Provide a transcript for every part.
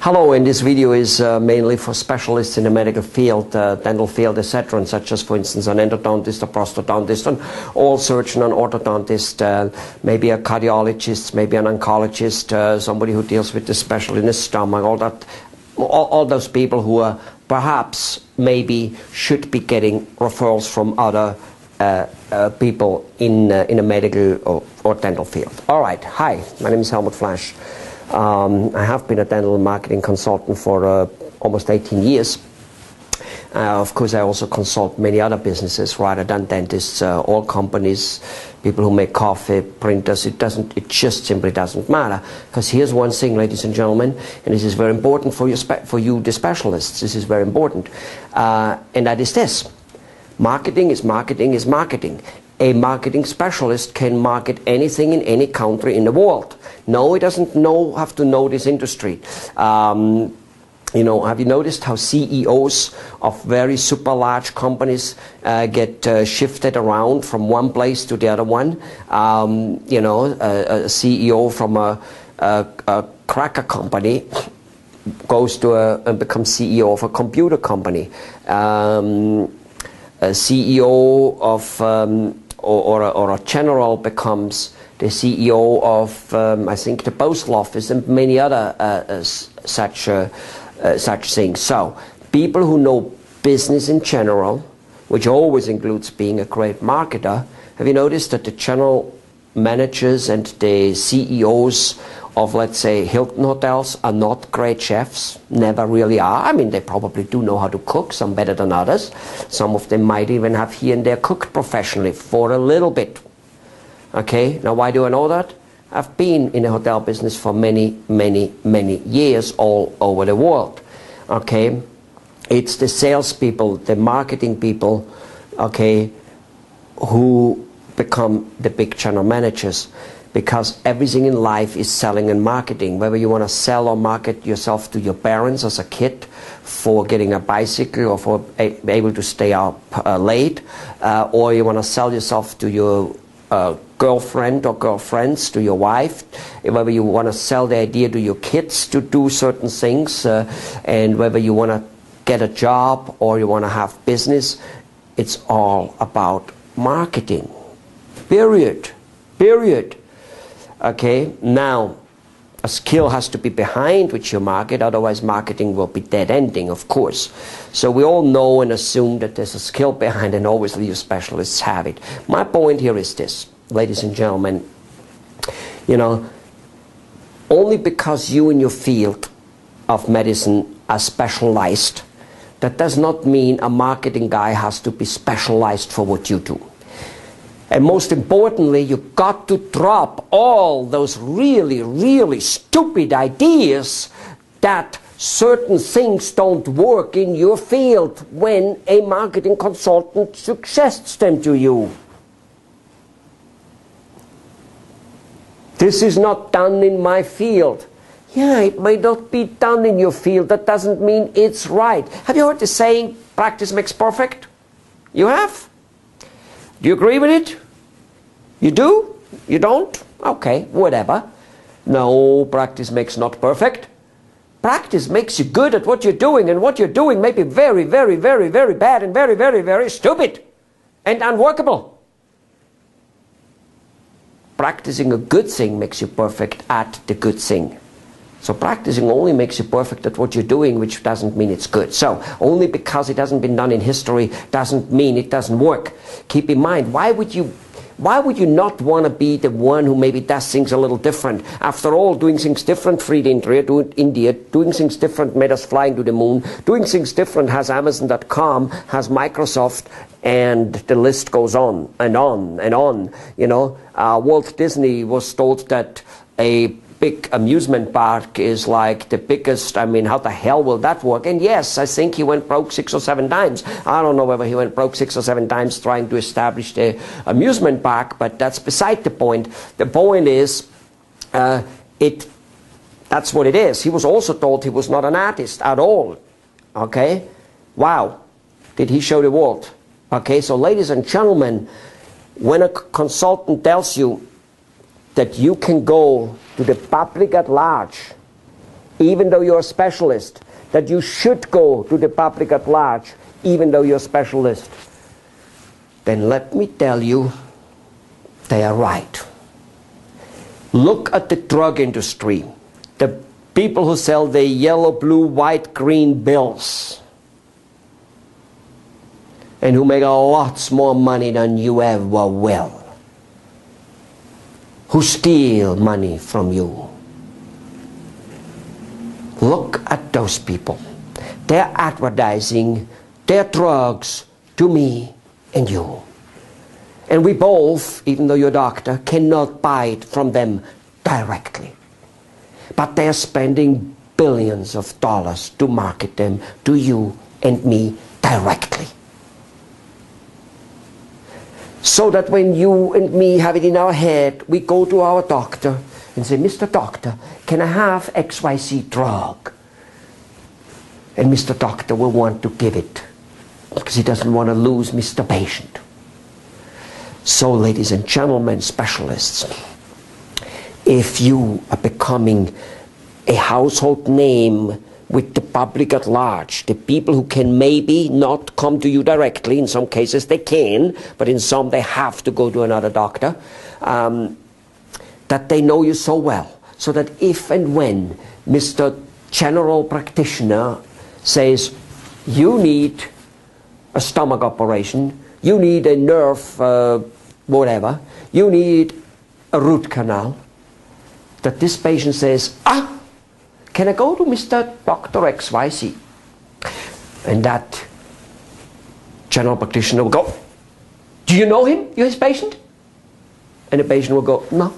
Hello, and this video is mainly for specialists in the medical field, dental field, etc., such as, for instance, an endodontist, a prosthodontist, an oral surgeon, an orthodontist, maybe a cardiologist, maybe an oncologist, somebody who deals with the special in the stomach, all those people who are perhaps maybe should be getting referrals from other people in a medical or dental field. All right, hi, my name is Helmut Flasch. I have been a dental marketing consultant for almost 18 years. Of course, I also consult many other businesses rather than dentists, all companies, people who make coffee, printers. It just simply doesn't matter. Because here's one thing, ladies and gentlemen, and this is very important for you, the specialists. This is very important, and that is this: marketing is marketing is marketing. A marketing specialist can market anything in any country in the world. No, he doesn't have to know this industry. You know, have you noticed how CEOs of very super large companies get shifted around from one place to the other one? You know, a CEO from a cracker company goes to and becomes CEO of a computer company. A CEO of or a general becomes the CEO of I think the postal office and many other such things. So people who know business in general, which always includes being a great marketer. Have you noticed that the general managers and the CEOs of, let's say, Hilton hotels are not great chefs? Never really are. I mean, they probably do know how to cook, some better than others. Some of them might even have here and there cooked professionally for a little bit. Okay, now why do I know that? I've been in the hotel business for many, many, many years all over the world. Okay, it's the salespeople, the marketing people, okay, who become the big general managers. Because everything in life is selling and marketing. Whether you want to sell or market yourself to your parents as a kid for getting a bicycle or for being able to stay up late, or you want to sell yourself to your girlfriend or girlfriends, to your wife, whether you want to sell the idea to your kids to do certain things, and whether you want to get a job or you want to have business, it's all about marketing. Period. Period. Okay, now a skill has to be behind which you market, otherwise marketing will be dead-ending, of course. So we all know and assume that there's a skill behind, and obviously you specialists have it. My point here is this, ladies and gentlemen, you know, only because you in your field of medicine are specialized, that does not mean a marketing guy has to be specialized for what you do. And most importantly, you've got to drop all those really, really stupid ideas that certain things don't work in your field when a marketing consultant suggests them to you. This is not done in my field. Yeah, it may not be done in your field. That doesn't mean it's right. Have you heard the saying, practice makes perfect? You have? Do you agree with it? You do? You don't? Okay, whatever. No, practice makes not perfect. Practice makes you good at what you're doing, and what you're doing may be very, very, very, very bad and very, very, very stupid and unworkable. Practicing a good thing makes you perfect at the good thing. So practicing only makes you perfect at what you're doing, which doesn't mean it's good. So only because it hasn't been done in history doesn't mean it doesn't work. Keep in mind, why would you not want to be the one who maybe does things a little different? After all, doing things different freed India, doing things different made us flying to the moon, doing things different has Amazon.com, has Microsoft, and the list goes on and on and on. You know, Walt Disney was told that a big amusement park is like the biggest. I mean, how the hell will that work? And yes, I think he went broke 6 or 7 times. I don't know whether he went broke 6 or 7 times trying to establish the amusement park, but that's beside the point. The point is, that's what it is. He was also told he was not an artist at all. Okay? Wow. Did he show the world? Okay, so ladies and gentlemen, when a consultant tells you that you can go to the public at large even though you're a specialist, that you should go to the public at large, even though you're a specialist, then let me tell you, they are right. Look at the drug industry, the people who sell the yellow, blue, white, green bills, and who make a lots more money than you ever will, who steal money from you. Look at those people. They're advertising their drugs to me and you. And we both, even though you're a doctor, cannot buy it from them directly. But they're spending billions of dollars to market them to you and me directly. So that when you and me have it in our head, we go to our doctor and say, Mr. Doctor, can I have XYZ drug? And Mr. Doctor will want to give it because he doesn't want to lose Mr. Patient. So, ladies and gentlemen, specialists, if you are becoming a household name with the public at large, the people who can maybe not come to you directly, in some cases they can, but in some they have to go to another doctor, that they know you so well, so that if and when Mr. General Practitioner says, you need a stomach operation, you need a nerve, whatever, you need a root canal, that this patient says, can I go to Mr. Dr. XYZ? And that general practitioner will go, do you know him? You're his patient? And the patient will go, no,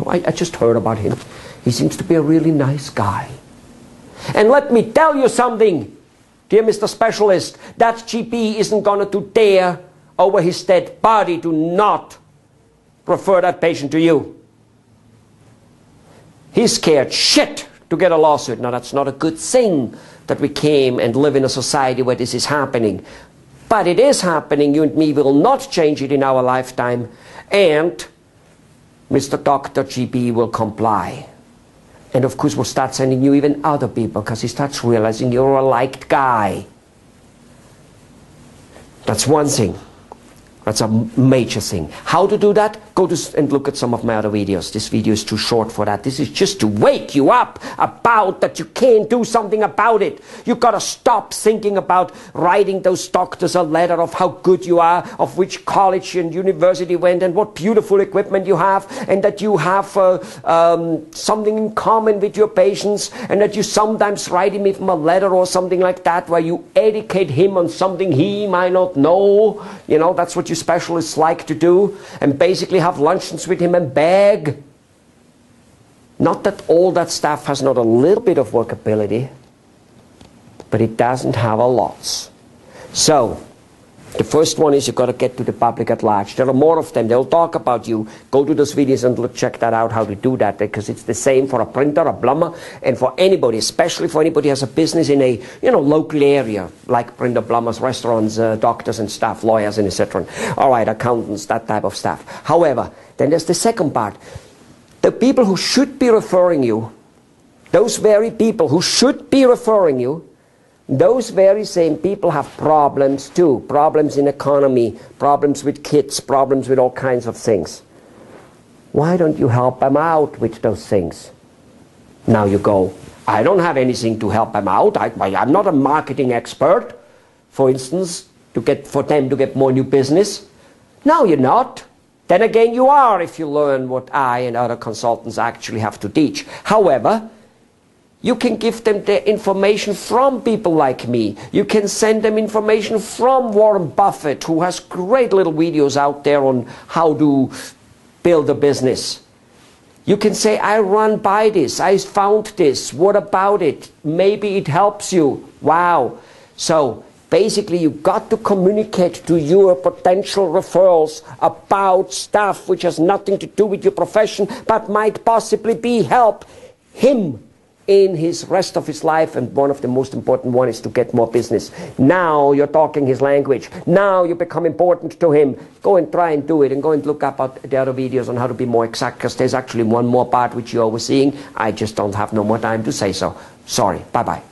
I just heard about him. He seems to be a really nice guy. And let me tell you something, dear Mr. Specialist, that GP isn't going to dare over his dead body to not refer that patient to you. He's scared shit to get a lawsuit. Now that's not a good thing that we came and live in a society where this is happening. But it is happening. You and me will not change it in our lifetime. And Mr. Dr. GP will comply. And of course we'll start sending you even other people because he starts realizing you're a liked guy. That's one thing. That's a major thing. How to do that? Go to and look at some of my other videos. This video is too short for that. This is just to wake you up about that you can do something about it. You've got to stop thinking about writing those doctors a letter of how good you are, of which college and university went, and what beautiful equipment you have, and that you have something in common with your patients, and that you sometimes write him even a letter or something like that where you educate him on something he might not know. You know, that's what you specialists like to do, and basically have luncheons with him and beg. Not that all that stuff has not a little bit of workability, but it doesn't have a lot. So the first one is you've got to get to the public at large. There are more of them. They'll talk about you. Go to those videos and look, check that out, how to do that, because it's the same for a printer, a plumber, and for anybody, especially for anybody who has a business in a local area, like printer, plumbers, restaurants, doctors and stuff, lawyers and etc. All right, accountants, that type of stuff. However, then there's the second part. The people who should be referring you, those very people who should be referring you, those very same people have problems too. Problems in economy, problems with kids, problems with all kinds of things. Why don't you help them out with those things? Now you go, I don't have anything to help them out. I'm not a marketing expert, for instance, for them to get more new business. No, you're not. Then again, you are if you learn what I and other consultants actually have to teach. However, you can give them the information from people like me. You can send them information from Warren Buffett, who has great little videos out there on how to build a business. You can say, I run by this, I found this, what about it? Maybe it helps you. Wow. So basically you've got to communicate to your potential referrals about stuff which has nothing to do with your profession, but might possibly help him in his rest of his life, and one of the most important one is to get more business. Now you're talking his language. Now you become important to him. Go and try and do it, and go and look up the other videos on how to be more exact, because there's actually one more part which you're overseeing. I just don't have no more time to say so. Sorry. Bye-bye.